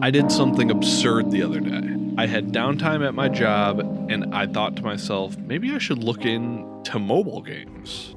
I did something absurd the other day. I had downtime at my job, and I thought to myself, maybe I should look into mobile games.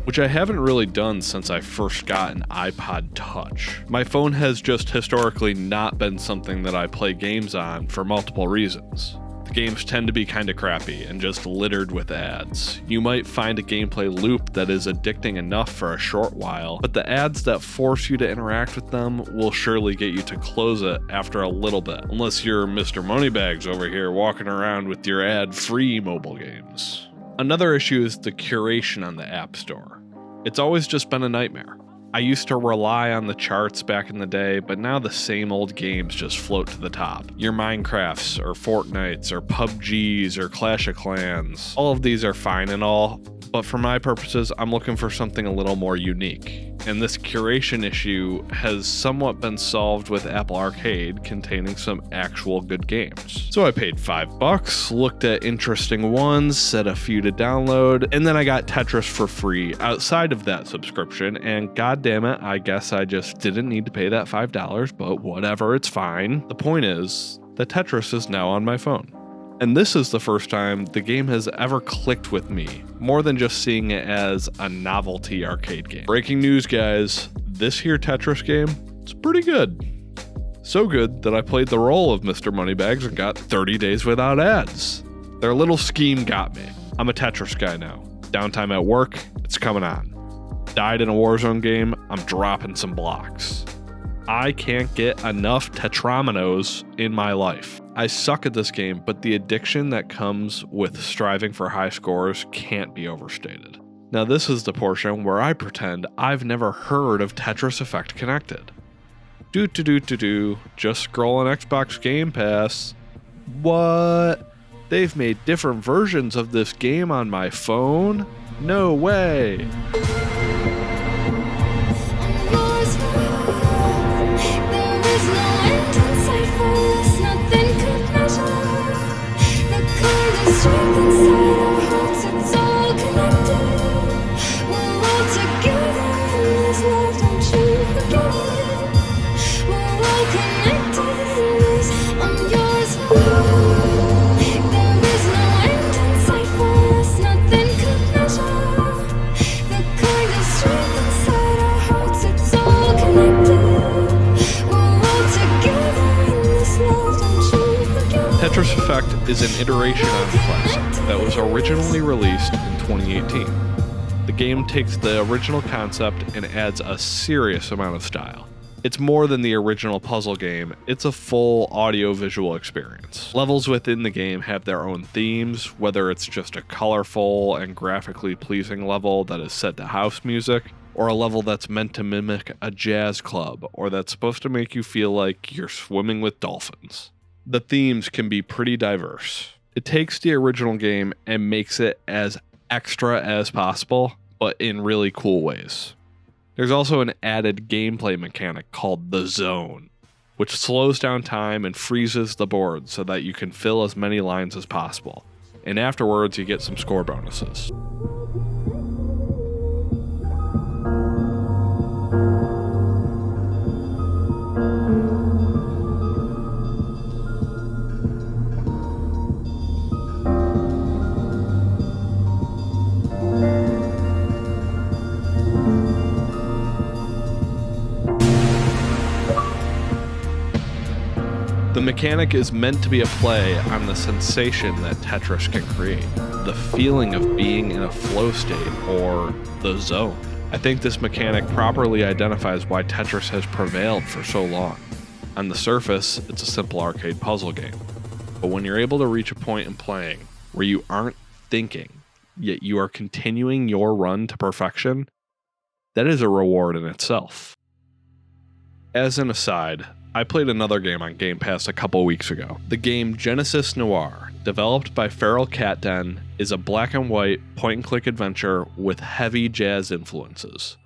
Which I haven't really done since I first got an iPod Touch. My phone has just historically not been something that I play games on for multiple reasons. The games tend to be kinda crappy and just littered with ads. You might find a gameplay loop that is addicting enough for a short while, but the ads that force you to interact with them will surely get you to close it after a little bit, unless you're Mr. Moneybags over here walking around with your ad-free mobile games. Another issue is the curation on the App Store. It's always just been a nightmare. I used to rely on the charts back in the day, but now the same old games just float to the top. Your Minecrafts, or Fortnites, or PUBGs, or Clash of Clans. All of these are fine and all, but for my purposes, I'm looking for something a little more unique. And this curation issue has somewhat been solved with Apple Arcade containing some actual good games. So I paid $5, looked at interesting ones, set a few to download, and then I got Tetris for free outside of that subscription, and goddammit, I guess I just didn't need to pay that $5, but whatever, it's fine. The point is that Tetris is now on my phone. And this is the first time the game has ever clicked with me, more than just seeing it as a novelty arcade game. Breaking news, guys, this here Tetris game, it's pretty good. So good that I played the role of Mr. Moneybags and got 30 days without ads. Their little scheme got me. I'm a Tetris guy now. Downtime at work, it's coming on. Died in a Warzone game, I'm dropping some blocks. I can't get enough Tetraminos in my life. I suck at this game, but the addiction that comes with striving for high scores can't be overstated. Now this is the portion where I pretend I've never heard of Tetris Effect Connected. Just scroll on Xbox Game Pass. What? They've made different versions of this game on my phone? No way! Tetris Effect is an iteration on the classic that was originally released in 2018. The game takes the original concept and adds a serious amount of style. It's more than the original puzzle game, it's a full audio-visual experience. Levels within the game have their own themes, whether it's just a colorful and graphically pleasing level that is set to house music, or a level that's meant to mimic a jazz club, or that's supposed to make you feel like you're swimming with dolphins. The themes can be pretty diverse. It takes the original game and makes it as extra as possible, but in really cool ways. There's also an added gameplay mechanic called the zone, which slows down time and freezes the board so that you can fill as many lines as possible. And afterwards, you get some score bonuses. The mechanic is meant to be a play on the sensation that Tetris can create, the feeling of being in a flow state, or the zone. I think this mechanic properly identifies why Tetris has prevailed for so long. On the surface, it's a simple arcade puzzle game, but when you're able to reach a point in playing where you aren't thinking, yet you are continuing your run to perfection, that is a reward in itself. As an aside, I played another game on Game Pass a couple weeks ago. The game Genesis Noir, developed by Feral Cat Den, is a black and white point-and-click adventure with heavy jazz influences.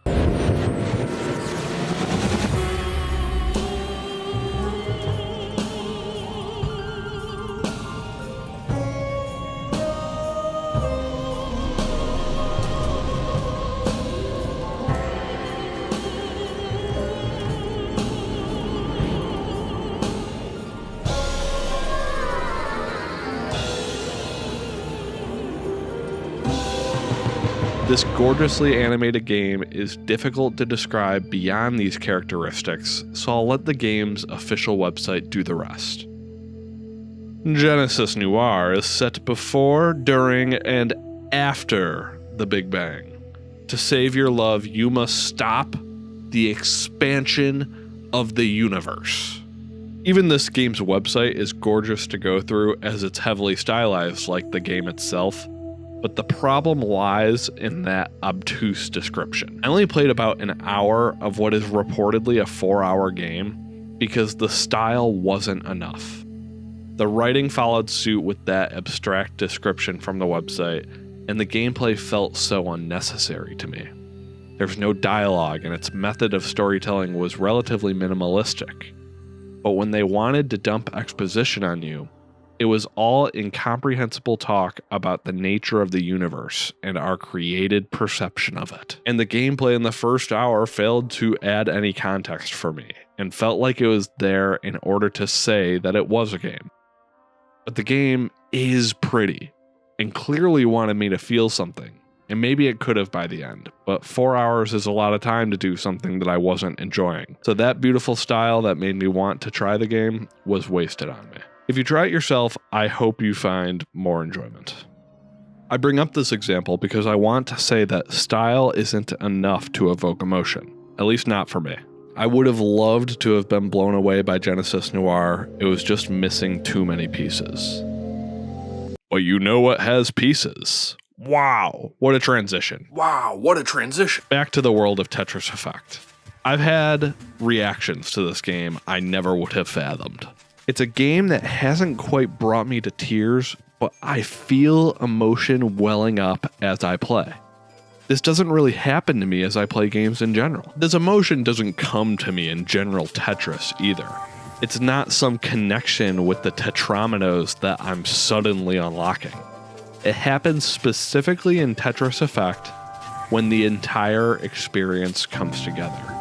This gorgeously animated game is difficult to describe beyond these characteristics, so I'll let the game's official website do the rest. Genesis Noir is set before, during, and after the Big Bang. To save your love, you must stop the expansion of the universe. Even this game's website is gorgeous to go through as it's heavily stylized like the game itself, but the problem lies in that obtuse description. I only played about an hour of what is reportedly a 4-hour game because the style wasn't enough. The writing followed suit with that abstract description from the website, and the gameplay felt so unnecessary to me. There was no dialogue, and its method of storytelling was relatively minimalistic. But when they wanted to dump exposition on you, it was all incomprehensible talk about the nature of the universe and our created perception of it. And the gameplay in the first hour failed to add any context for me, and felt like it was there in order to say that it was a game. But the game is pretty, and clearly wanted me to feel something, and maybe it could have by the end, but 4 hours is a lot of time to do something that I wasn't enjoying. So that beautiful style that made me want to try the game was wasted on me. If you try it yourself, I hope you find more enjoyment. I bring up this example because I want to say that style isn't enough to evoke emotion, at least not for me. I would have loved to have been blown away by Genesis Noir, it was just missing too many pieces. Well, you know what has pieces? Wow, what a transition. Wow, what a transition. Back to the world of Tetris Effect. I've had reactions to this game I never would have fathomed. It's a game that hasn't quite brought me to tears, but I feel emotion welling up as I play. This doesn't really happen to me as I play games in general. This emotion doesn't come to me in general Tetris either. It's not some connection with the tetrominos that I'm suddenly unlocking. It happens specifically in Tetris Effect when the entire experience comes together.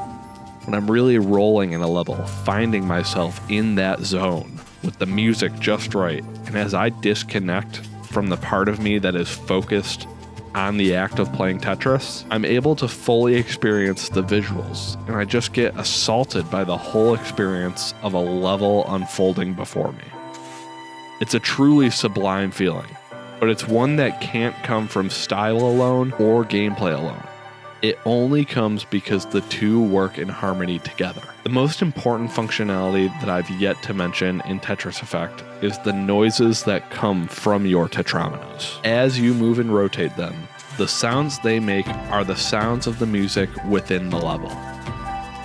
When I'm really rolling in a level, finding myself in that zone with the music just right, and as I disconnect from the part of me that is focused on the act of playing Tetris, I'm able to fully experience the visuals, and I just get assaulted by the whole experience of a level unfolding before me. It's a truly sublime feeling, but it's one that can't come from style alone or gameplay alone. It only comes because the two work in harmony together. The most important functionality that I've yet to mention in Tetris Effect is the noises that come from your tetrominos. As you move and rotate them, the sounds they make are the sounds of the music within the level.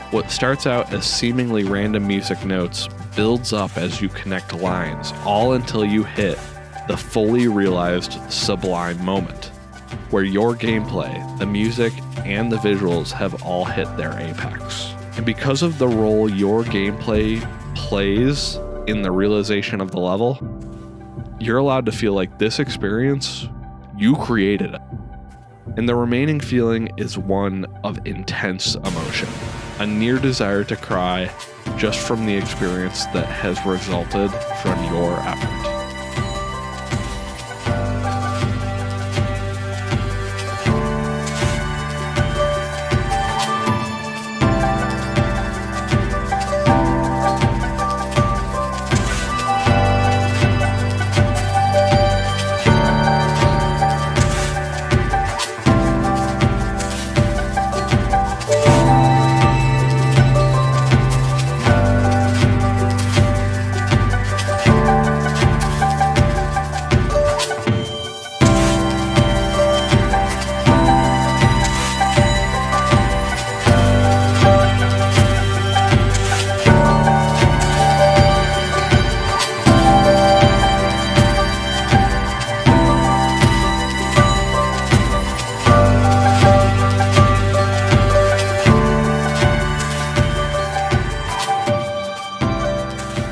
What starts out as seemingly random music notes builds up as you connect lines, all until you hit the fully realized sublime moment, where your gameplay, the music, and the visuals have all hit their apex. And because of the role your gameplay plays in the realization of the level, you're allowed to feel like this experience, you created it. And the remaining feeling is one of intense emotion, a near desire to cry just from the experience that has resulted from your effort.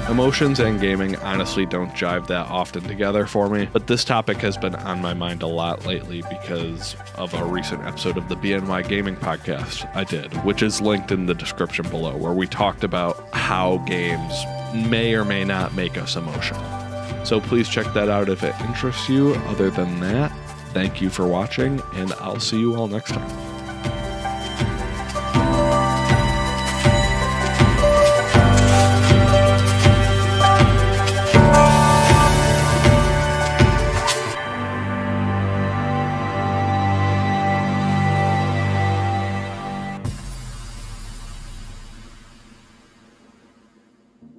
Emotions and gaming honestly don't jive that often together for me, but this topic has been on my mind a lot lately because of a recent episode of the BNY Gaming podcast I did, which is linked in the description below, where we talked about how games may or may not make us emotional. So please check that out if it interests you. Other than that, Thank you for watching, and I'll see you all next time.